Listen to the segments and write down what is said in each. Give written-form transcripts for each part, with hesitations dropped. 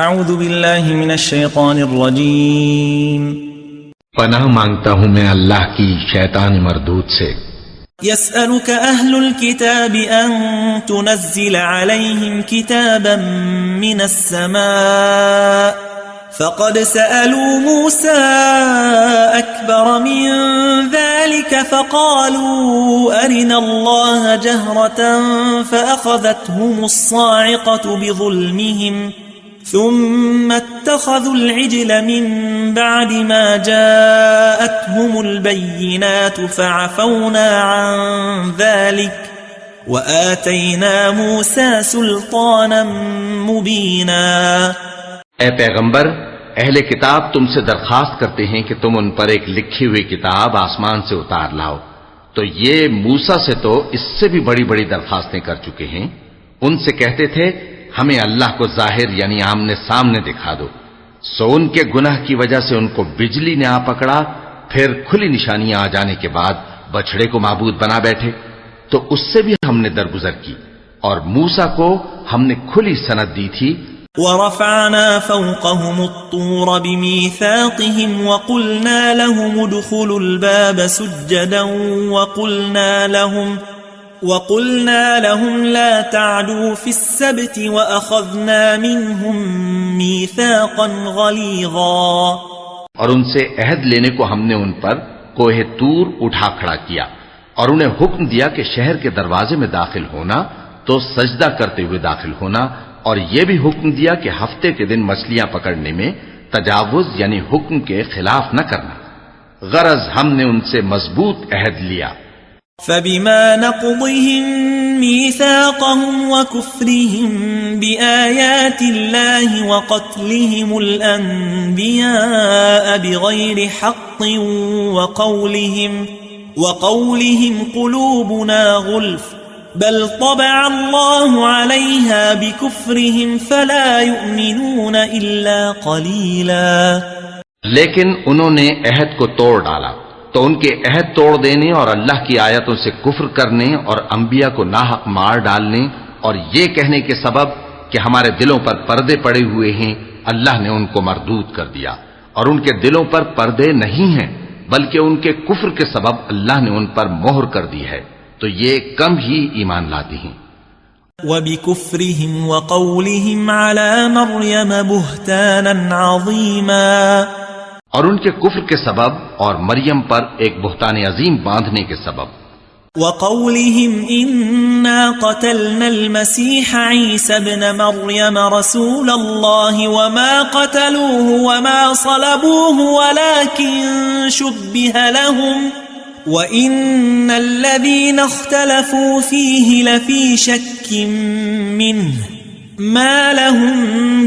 اعوذ باللہ من الشیطان الرجیم پناہ مانگتا ہوں میں اللہ کی شیطان مردود سے۔ يسألك أهل الكتاب أن تنزل عليهم كتابا من السماء فقد سألوا موسى أكبر من ذلك فقالوا أرنا الله جهرة فأخذتهم الصاعقة بظلمهم ثم اتخذوا العجل من بعد ما جاءتهم البينات فعفونا عن ذلك وآتينا موسى سلطانا مبينا۔ اے پیغمبر، اہل کتاب تم سے درخواست کرتے ہیں کہ تم ان پر ایک لکھی ہوئی کتاب آسمان سے اتار لاؤ، تو یہ موسیٰ سے تو اس سے بھی بڑی بڑی درخواستیں کر چکے ہیں۔ ان سے کہتے تھے ہمیں اللہ کو ظاہر یعنی آمنے سامنے دکھا دو، سو ان کے گناہ کی وجہ سے ان کو بجلی نے آ پکڑا، پھر کھلی نشانیاں آ جانے کے بعد بچڑے کو معبود بنا بیٹھے، تو اس سے بھی ہم نے درگزر کی، اور موسیٰ کو ہم نے کھلی سند دی تھی۔ ورفعنا فوقهم الطور بميثاقهم وقلنا لهم ادخلوا الباب سجدا وقلنا لهم لا تعدوا في السبت وأخذنا منهم ميثاقا غليظا۔ اور ان سے عہد لینے کو ہم نے ان پر کوہ طور اٹھا کھڑا کیا، اور انہیں حکم دیا کہ شہر کے دروازے میں داخل ہونا تو سجدہ کرتے ہوئے داخل ہونا، اور یہ بھی حکم دیا کہ ہفتے کے دن مچھلیاں پکڑنے میں تجاوز یعنی حکم کے خلاف نہ کرنا، غرض ہم نے ان سے مضبوط عہد لیا۔ فبما نقضهم ميثاقهم وكفرهم بآيات الله وقتلهم الأنبياء بغير حق وقولهم قلوبنا غلف بل طبع الله عليها بكفرهم فلا يؤمنون إلا قليلا۔ لیکن انہوں نے عہد کو توڑ ڈالا تو ان کے عہد توڑ دینے اور اللہ کی آیتوں سے کفر کرنے اور انبیاء کو ناحق مار ڈالنے اور یہ کہنے کے سبب کہ ہمارے دلوں پر پردے پڑے ہوئے ہیں، اللہ نے ان کو مردود کر دیا، اور ان کے دلوں پر پردے نہیں ہیں بلکہ ان کے کفر کے سبب اللہ نے ان پر مہر کر دی ہے، تو یہ کم ہی ایمان لاتے ہیں۔ وَبِكُفْرِهِمْ وَقَوْلِهِمْ عَلَى مَرْيَمَ بُهْتَانًا عَظِيمًا، اور ان کے کفر کے سبب اور مریم پر ایک بہتان عظیم باندھنے کے سبب۔ وَقَوْلِهِمْ إِنَّا قَتَلْنَا الْمَسِيحَ عِيسَى ابْنَ مَرْيَمَ رَسُولَ اللَّهِ وَمَا قَتَلُوهُ وَمَا صَلَبُوهُ وَلَكِنْ شُبِّهَ لَهُمْ وَإِنَّ الَّذِينَ اخْتَلَفُوا فِيهِ لَفِي شَكٍّ مِّنْهُ ما لهم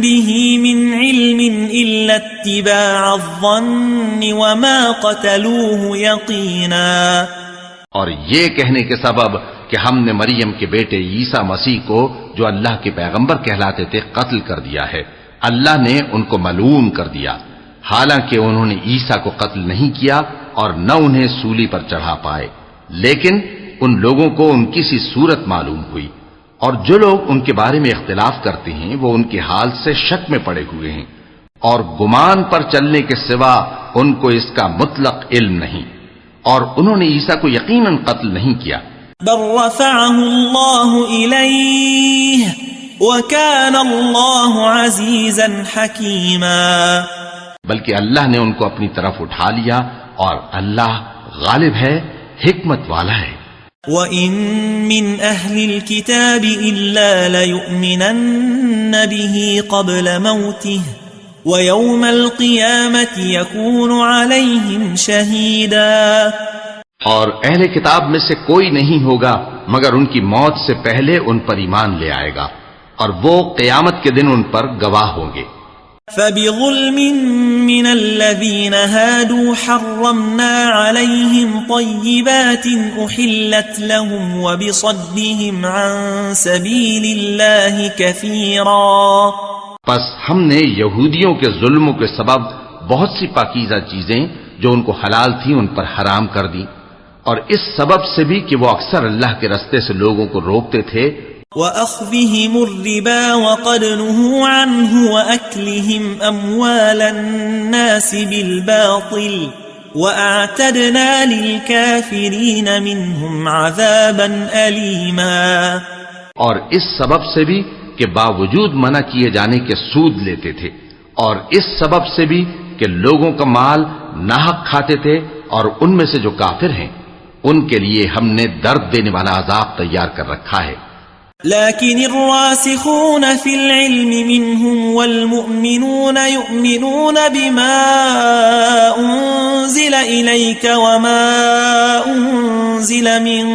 به من علم إلا اتباع الظن وما قتلوه يقينا۔ اور یہ کہنے کے سبب کہ ہم نے مریم کے بیٹے عیسیٰ مسیح کو جو اللہ کے پیغمبر کہلاتے تھے قتل کر دیا ہے، اللہ نے ان کو ملعون کر دیا، حالانکہ انہوں نے عیسیٰ کو قتل نہیں کیا اور نہ انہیں سولی پر چڑھا پائے، لیکن ان لوگوں کو ان کی سی صورت معلوم ہوئی، اور جو لوگ ان کے بارے میں اختلاف کرتے ہیں وہ ان کے حال سے شک میں پڑے ہوئے ہیں، اور گمان پر چلنے کے سوا ان کو اس کا مطلق علم نہیں، اور انہوں نے عیسیٰ کو یقیناً قتل نہیں کیا۔ بل رفعه الله إليه وكان الله عزيزا حكيما، بلکہ اللہ نے ان کو اپنی طرف اٹھا لیا اور اللہ غالب ہے، حکمت والا ہے۔ وَإِن مِّنْ أَهْلِ الْكِتَابِ إِلَّا لَيُؤْمِنَنَّ بِهِ قَبْلَ مَوْتِهِ وَيَوْمَ الْقِيَامَةِ يَكُونُ عَلَيْهِمْ شَهِيدًا، اور اہل کتاب میں سے کوئی نہیں ہوگا مگر ان کی موت سے پہلے ان پر ایمان لے آئے گا، اور وہ قیامت کے دن ان پر گواہ ہوں گے۔ فَبِظُلْمٍ مِّنَ الَّذِينَ هَادُوا حَرَّمْنَا عَلَيْهِمْ طَيِّبَاتٍ أُحِلَّتْ لَهُمْ وَبِصَدِّهِمْ عَن سَبِيلِ اللَّهِ كَثِيرًا، پس ہم نے یہودیوں کے ظلموں کے سبب بہت سی پاکیزہ چیزیں جو ان کو حلال تھیں ان پر حرام کر دی، اور اس سبب سے بھی کہ وہ اکثر اللہ کے رستے سے لوگوں کو روکتے تھے۔ وأخذهم الربا وقد نهوا عنه وأكلهم أموال الناس بالباطل وأعتدنا للكافرين منهم عذابا أليما. اور اس سبب سے بھی کہ باوجود منع کیے جانے کے سود لیتے تھے، اور اس سبب سے بھی کہ لوگوں کا مال ناحق کھاتے تھے، اور ان میں سے جو کافر ہیں ان کے لیے ہم نے درد دینے والا عذاب تیار کر رکھا ہے. لكن الراسخون في العلم منهم والمؤمنون يؤمنون بما أنزل إليك وما أنزل من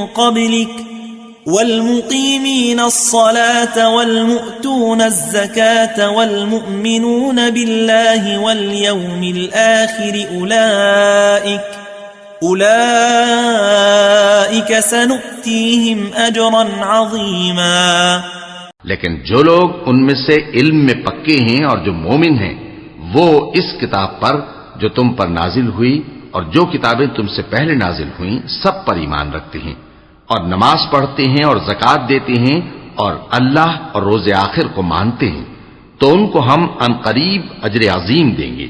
قبلك والمقيمين الصلاة والمؤتون الزكاة والمؤمنون بالله واليوم الآخر أولئك سنؤتيهم أجرا عظيما. لیکن جو لوگ ان میں سے علم میں پکے ہیں اور جو مومن ہیں وہ اس کتاب پر جو تم پر نازل ہوئی اور جو کتابیں تم سے پہلے نازل ہوئیں سب پر ایمان رکھتے ہیں اور نماز پڑھتے ہیں اور زکوٰۃ دیتے ہیں اور اللہ اور روز آخر کو مانتے ہیں تو ان کو ہم عنقریب اجر عظیم دیں گے.